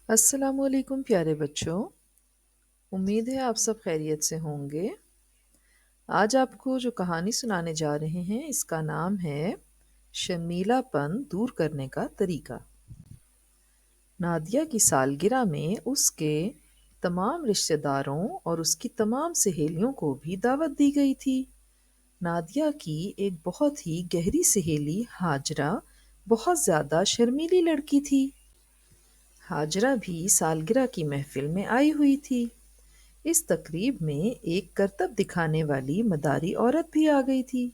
السلام علیکم پیارے بچوں، امید ہے آپ سب خیریت سے ہوں گے۔ آج آپ کو جو کہانی سنانے جا رہے ہیں اس کا نام ہے شرمیلا پن دور کرنے کا طریقہ۔ نادیہ کی سالگرہ میں اس کے تمام رشتہ داروں اور اس کی تمام سہیلیوں کو بھی دعوت دی گئی تھی۔ نادیہ کی ایک بہت ہی گہری سہیلی ہاجرہ بہت زیادہ شرمیلی لڑکی تھی۔ ہاجرہ بھی سالگرہ کی محفل میں آئی ہوئی تھی۔ اس تقریب میں ایک کرتب دکھانے والی مداری عورت بھی آ گئی تھی۔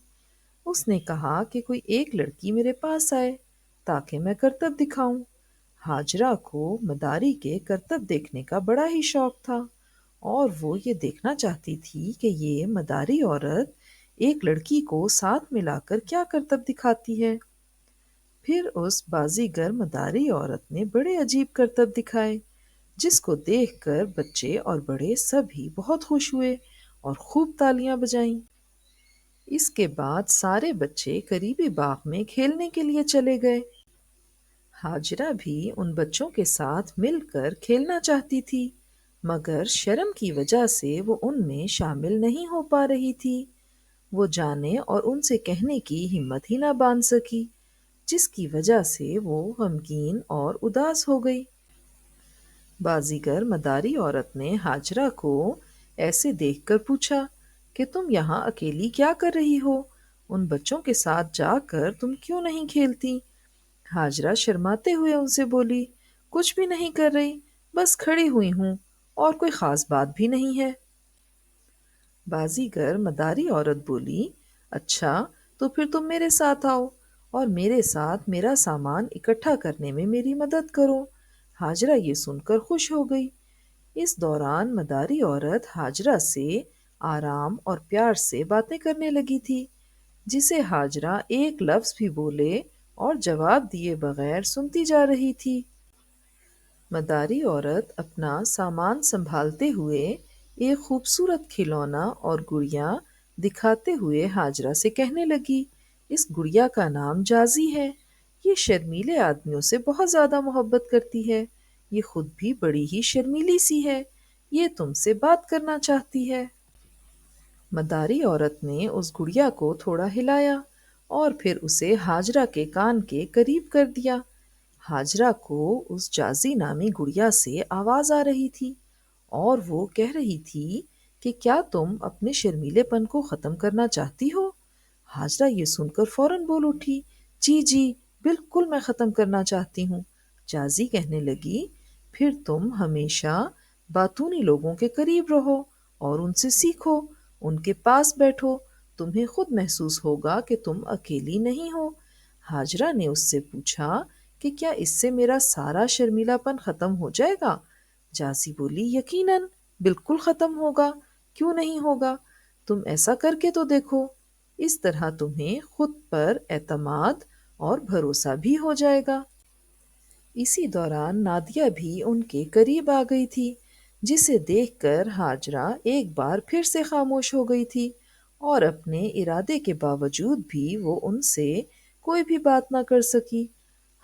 اس نے کہا کہ کوئی ایک لڑکی میرے پاس آئے تاکہ میں کرتب دکھاؤں۔ ہاجرہ کو مداری کے کرتب دیکھنے کا بڑا ہی شوق تھا اور وہ یہ دیکھنا چاہتی تھی کہ یہ مداری عورت ایک لڑکی کو ساتھ ملا کر کیا کرتب دکھاتی ہے۔ پھر اس بازیگر مداری عورت نے بڑے عجیب کرتب دکھائے جس کو دیکھ کر بچے اور بڑے سب ہی بہت خوش ہوئے اور خوب تالیاں بجائیں۔ اس کے بعد سارے بچے قریبی باغ میں کھیلنے کے لیے چلے گئے۔ ہاجرہ بھی ان بچوں کے ساتھ مل کر کھیلنا چاہتی تھی مگر شرم کی وجہ سے وہ ان میں شامل نہیں ہو پا رہی تھی۔ وہ جانے اور ان سے کہنے کی ہمت ہی نہ باندھ سکی جس کی وجہ سے وہ غمگین اور اداس ہو گئی۔ بازیگر مداری عورت نے ہاجرہ کو ایسے دیکھ کر پوچھا کہ تم یہاں اکیلی کیا کر رہی ہو؟ ان بچوں کے ساتھ جا کر تم کیوں نہیں کھیلتی؟ ہاجرہ شرماتے ہوئے ان سے بولی، کچھ بھی نہیں کر رہی، بس کھڑی ہوئی ہوں اور کوئی خاص بات بھی نہیں ہے۔ بازیگر مداری عورت بولی، اچھا تو پھر تم میرے ساتھ آؤ اور میرے ساتھ میرا سامان اکٹھا کرنے میں میری مدد کرو۔ ہاجرہ یہ سن کر خوش ہو گئی۔ اس دوران مداری عورت ہاجرہ سے آرام اور پیار سے باتیں کرنے لگی تھی جسے ہاجرہ ایک لفظ بھی بولے اور جواب دیے بغیر سنتی جا رہی تھی۔ مداری عورت اپنا سامان سنبھالتے ہوئے ایک خوبصورت کھلونا اور گڑیا دکھاتے ہوئے ہاجرہ سے کہنے لگی، اس گڑیا کا نام جازی ہے۔ یہ شرمیلے آدمیوں سے بہت زیادہ محبت کرتی ہے۔ یہ خود بھی بڑی ہی شرمیلی سی ہے۔ یہ تم سے بات کرنا چاہتی ہے۔ مداری عورت نے اس گڑیا کو تھوڑا ہلایا اور پھر اسے ہاجرہ کے کان کے قریب کر دیا۔ ہاجرہ کو اس جازی نامی گڑیا سے آواز آ رہی تھی اور وہ کہہ رہی تھی کہ کیا تم اپنے شرمیلے پن کو ختم کرنا چاہتی ہو؟ ہاجرہ یہ سن کر فوراً بول اٹھی، جی جی بالکل میں ختم کرنا چاہتی ہوں۔ جازی کہنے لگی، پھر تم ہمیشہ باتونی لوگوں کے قریب رہو اور ان سے سیکھو، ان کے پاس بیٹھو، تمہیں خود محسوس ہوگا کہ تم اکیلی نہیں ہو۔ ہاجرہ نے اس سے پوچھا کہ کیا اس سے میرا سارا شرمیلا پن ختم ہو جائے گا؟ جازی بولی، یقیناً بالکل ختم ہوگا، کیوں نہیں ہوگا؟ تم ایسا کر کے تو دیکھو، اس طرح تمہیں خود پر اعتماد اور بھروسہ بھی ہو جائے گا۔ اسی دوران نادیہ بھی ان کے قریب آ گئی تھی جسے دیکھ کر ہاجرہ ایک بار پھر سے خاموش ہو گئی تھی اور اپنے ارادے کے باوجود بھی وہ ان سے کوئی بھی بات نہ کر سکی،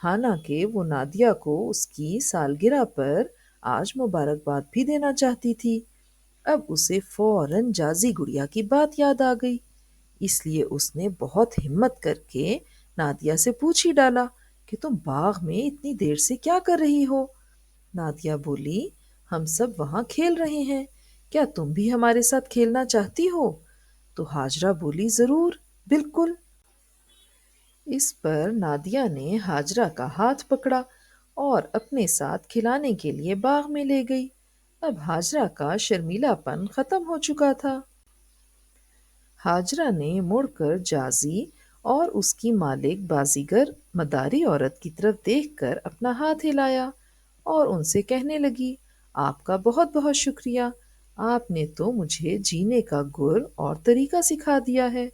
حالانکہ وہ نادیہ کو اس کی سالگرہ پر آج مبارکباد بھی دینا چاہتی تھی۔ اب اسے فوراً جازی گڑیا کی بات یاد آ گئی، اس لیے اس نے بہت ہمت کر کے نادیہ سے پوچھ ہی ڈالا کہ تم باغ میں اتنی دیر سے کیا کر رہی ہو؟ نادیہ بولی، ہم سب وہاں کھیل رہے ہیں، کیا تم بھی ہمارے ساتھ کھیلنا چاہتی ہو؟ تو ہاجرہ بولی، ضرور، بالکل۔ اس پر نادیہ نے ہاجرہ کا ہاتھ پکڑا اور اپنے ساتھ کھلانے کے لیے باغ میں لے گئی۔ اب ہاجرہ کا شرمیلا پن ختم ہو چکا تھا۔ ہاجرہ نے مڑ کر جازی اور اس کی مالک بازیگر مداری عورت کی طرف دیکھ کر اپنا ہاتھ ہلایا اور ان سے کہنے لگی، آپ کا بہت بہت شکریہ، آپ نے تو مجھے جینے کا گر اور طریقہ سکھا دیا ہے،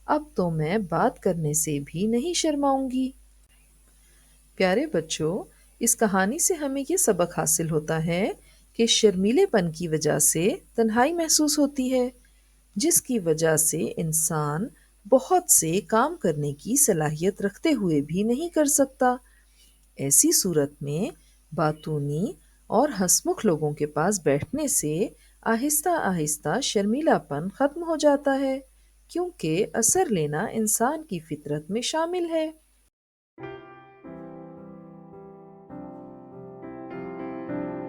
اب تو میں بات کرنے سے بھی نہیں شرماؤں گی۔ پیارے بچوں، اس کہانی سے ہمیں یہ سبق حاصل ہوتا ہے کہ شرمیلے پن کی وجہ سے تنہائی محسوس ہوتی ہے جس کی وجہ سے انسان بہت سے کام کرنے کی صلاحیت رکھتے ہوئے بھی نہیں کر سکتا۔ ایسی صورت میں باتونی اور ہسمکھ لوگوں کے پاس بیٹھنے سے آہستہ آہستہ شرمیلاپن ختم ہو جاتا ہے، کیونکہ اثر لینا انسان کی فطرت میں شامل ہے۔